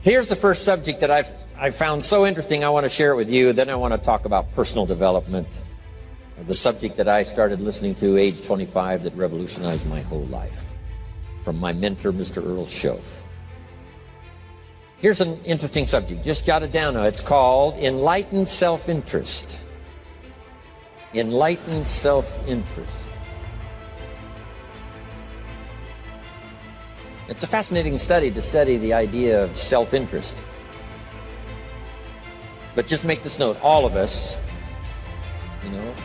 Here's the first subject that I've found so interesting. I want to share it with you. Then I want to talk about personal development, the subject that I started listening to age 25 that revolutionized my whole life, from my mentor, Mr. Earl Schoaf. Here's an interesting subject. Just jot it down now. It's called enlightened self-interest. Enlightened self-interest. It's a fascinating study to study the idea of self-interest. But just make this note, all of us,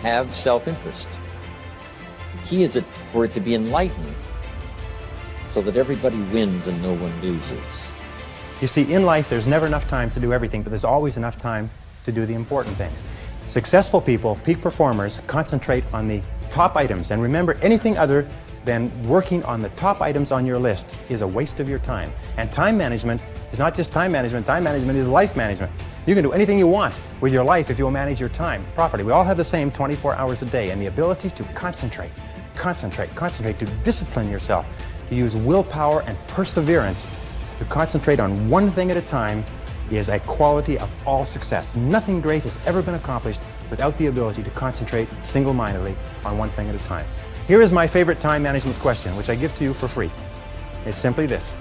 have self-interest. The key is for it to be enlightened so that everybody wins and no one loses. You see, in life, there's never enough time to do everything, but there's always enough time to do the important things. Successful people, peak performers, concentrate on the top items. And remember, anything other than working on the top items on your list is a waste of your time. And time management is not just time management is life management. You can do anything you want with your life if you'll manage your time properly. We all have the same 24 hours a day, and the ability to concentrate, to discipline yourself, to use willpower and perseverance to concentrate on one thing at a time is a quality of all success. Nothing great has ever been accomplished without the ability to concentrate single-mindedly on one thing at a time. Here is my favorite time management question, which I give to you for free. It's simply this.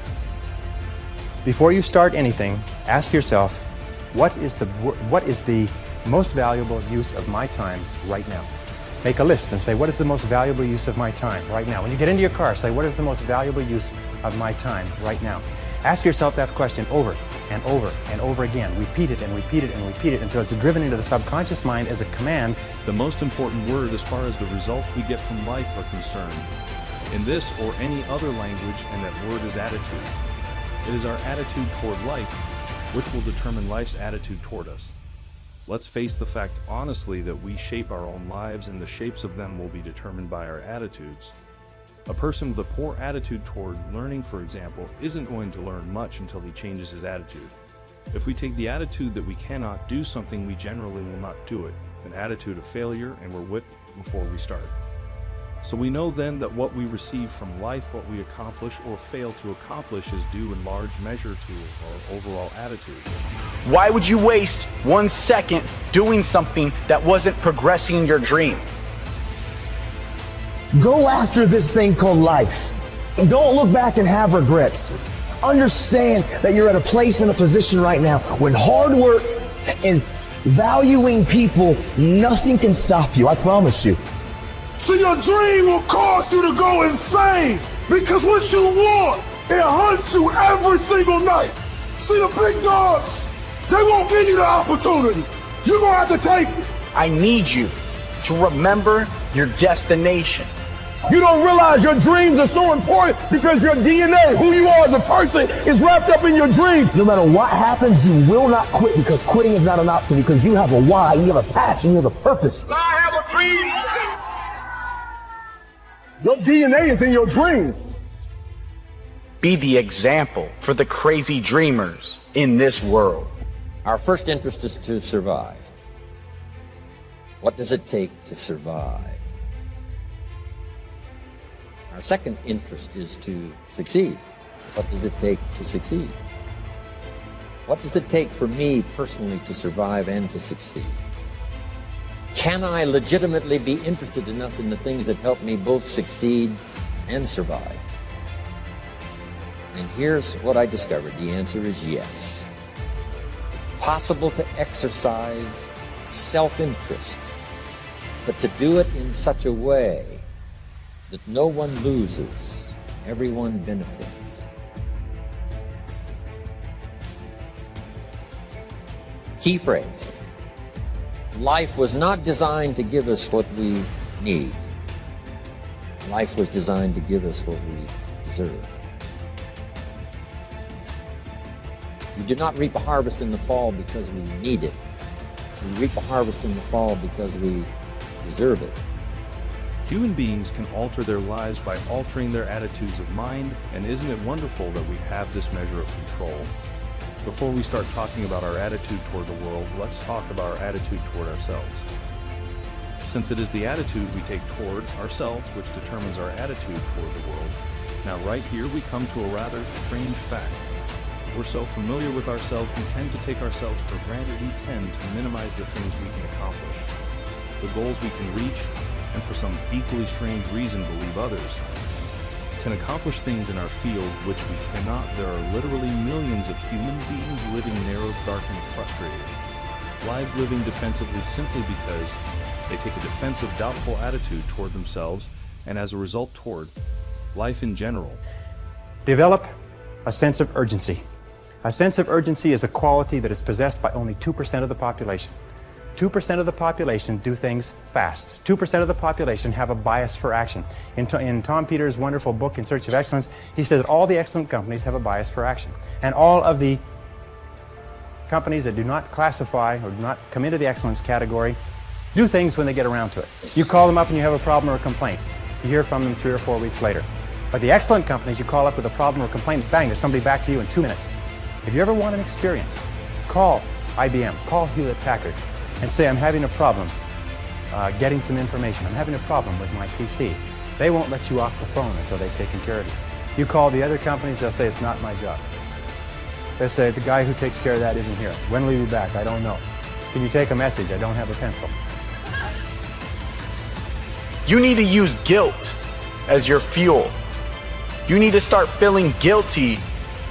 Before you start anything, ask yourself, what is the most valuable use of my time right now? Make a list and say, what is the most valuable use of my time right now? When you get into your car, say, what is the most valuable use of my time right now? Ask yourself that question over and over and over again. Repeat it and repeat it and repeat it until it's driven into the subconscious mind as a command. The most important word as far as the results we get from life are concerned, in this or any other language, and that word is attitude. It is our attitude toward life which will determine life's attitude toward us. Let's face the fact honestly that we shape our own lives, and the shapes of them will be determined by our attitudes. A person with a poor attitude toward learning, for example, isn't going to learn much until he changes his attitude. If we take the attitude that we cannot do something, we generally will not do it, an attitude of failure, and we're whipped before we start. So we know then that what we receive from life, what we accomplish or fail to accomplish, is due in large measure to our overall attitude. Why would you waste 1 second doing something that wasn't progressing your dream? Go after this thing called life. Don't look back and have regrets. Understand that you're at a place and a position right now when hard work and valuing people, nothing can stop you, I promise you. So your dream will cause you to go insane, because what you want, it hunts you every single night. See, the big dogs, they won't give you the opportunity. You're gonna have to take it. I need you to remember your destination. You don't realize your dreams are so important because your DNA, who you are as a person, is wrapped up in your dreams. No matter what happens, you will not quit, because quitting is not an option, because you have a why, you have a passion, you have a purpose. I have a dream. Your DNA is in your dreams. Be the example for the crazy dreamers in this world. Our first interest is to survive. What does it take to survive? Our second interest is to succeed. What does it take to succeed? What does it take for me personally to survive and to succeed? Can I legitimately be interested enough in the things that help me both succeed and survive? And here's what I discovered. The answer is yes. It's possible to exercise self-interest, but to do it in such a way that no one loses, everyone benefits. Key phrase. Life was not designed to give us what we need. Life was designed to give us what we deserve. We do not reap a harvest in the fall because we need it. We reap a harvest in the fall because we deserve it. Human beings can alter their lives by altering their attitudes of mind, and isn't it wonderful that we have this measure of control? Before we start talking about our attitude toward the world, let's talk about our attitude toward ourselves. Since it is the attitude we take toward ourselves which determines our attitude toward the world. Now right here we come to a rather strange fact. We're so familiar with ourselves, we tend to take ourselves for granted. We tend to minimize the things we can accomplish, the goals we can reach, and for some equally strange reason believe others can accomplish things in our field which we cannot. There are literally millions of human beings living narrow, dark, and frustrated lives, living defensively simply because they take a defensive, doubtful attitude toward themselves and as a result toward life in general. Develop a sense of urgency. A sense of urgency is a quality that is possessed by only 2% of the population. 2% of the population do things fast. 2% of the population have a bias for action. In Tom Peters' wonderful book, In Search of Excellence, he says that all the excellent companies have a bias for action. And all of the companies that do not classify or do not come into the excellence category do things when they get around to it. You call them up and you have a problem or a complaint. You hear from them 3 or 4 weeks later. But the excellent companies, you call up with a problem or a complaint, bang, there's somebody back to you in 2 minutes. If you ever want an experience, call IBM, call Hewlett-Packard, and say, I'm having a problem getting some information. I'm having a problem with my PC. They won't let you off the phone until they've taken care of you. You call the other companies, they'll say, it's not my job. They say, the guy who takes care of that isn't here. When will he be back? I don't know. Can you take a message? I don't have a pencil. You need to use guilt as your fuel. You need to start feeling guilty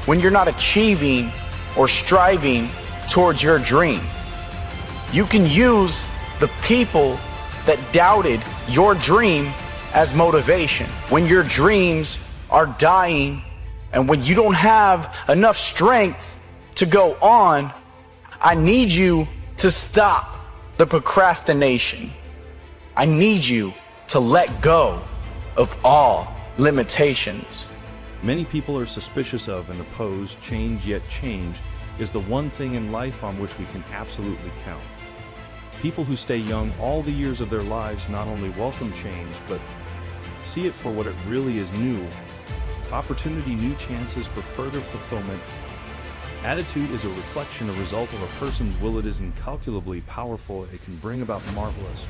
when you're not achieving or striving towards your dream. You can use the people that doubted your dream as motivation. When your dreams are dying and when you don't have enough strength to go on, I need you to stop the procrastination. I need you to let go of all limitations. Many people are suspicious of and oppose change, yet change is the one thing in life on which we can absolutely count. People who stay young all the years of their lives not only welcome change, but see it for what it really is: new opportunity, new chances for further fulfillment. Attitude is a reflection, a result of a person's will. It is incalculably powerful. It can bring about marvelous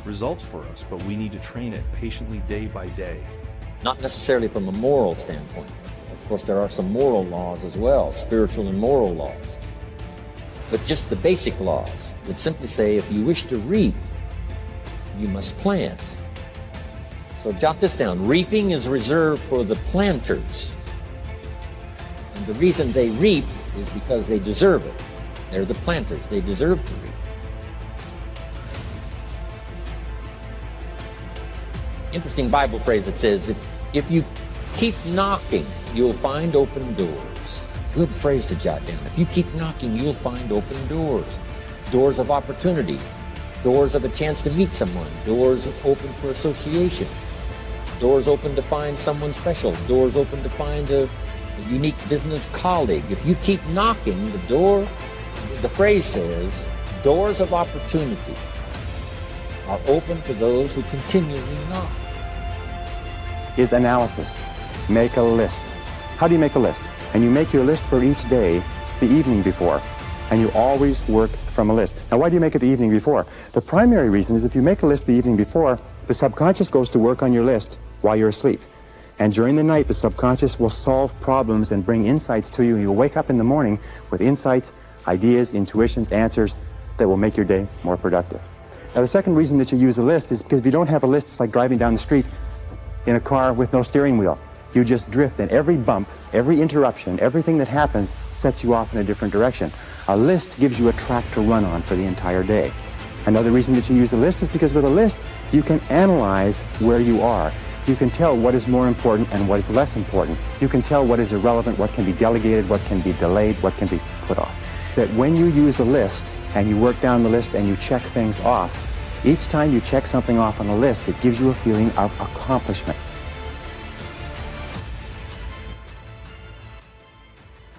results for us, but we need to train it patiently day by day. Not necessarily from a moral standpoint. Of course, there are some moral laws as well, spiritual and moral laws. But just the basic laws that simply say, if you wish to reap, you must plant. So jot this down. Reaping is reserved for the planters. And the reason they reap is because they deserve it. They're the planters. They deserve to reap. Interesting Bible phrase that says, if you keep knocking, you'll find open doors. Good phrase to jot down. If you keep knocking, you'll find open doors. Doors of opportunity. Doors of a chance to meet someone. Doors open for association. Doors open to find someone special. Doors open to find a unique business colleague. If you keep knocking, the phrase says, doors of opportunity are open to those who continually knock. Is analysis. Make a list. How do you make a list? And you make your list for each day the evening before. And you always work from a list. Now, why do you make it the evening before? The primary reason is if you make a list the evening before, the subconscious goes to work on your list while you're asleep. And during the night, the subconscious will solve problems and bring insights to you. You'll wake up in the morning with insights, ideas, intuitions, answers that will make your day more productive. Now, the second reason that you use a list is because if you don't have a list, it's like driving down the street in a car with no steering wheel. You just drift, and every bump, every interruption, everything that happens sets you off in a different direction. A list gives you a track to run on for the entire day. Another reason that you use a list is because with a list, you can analyze where you are. You can tell what is more important and what is less important. You can tell what is irrelevant, what can be delegated, what can be delayed, what can be put off. That when you use a list and you work down the list and you check things off, each time you check something off on the list, it gives you a feeling of accomplishment.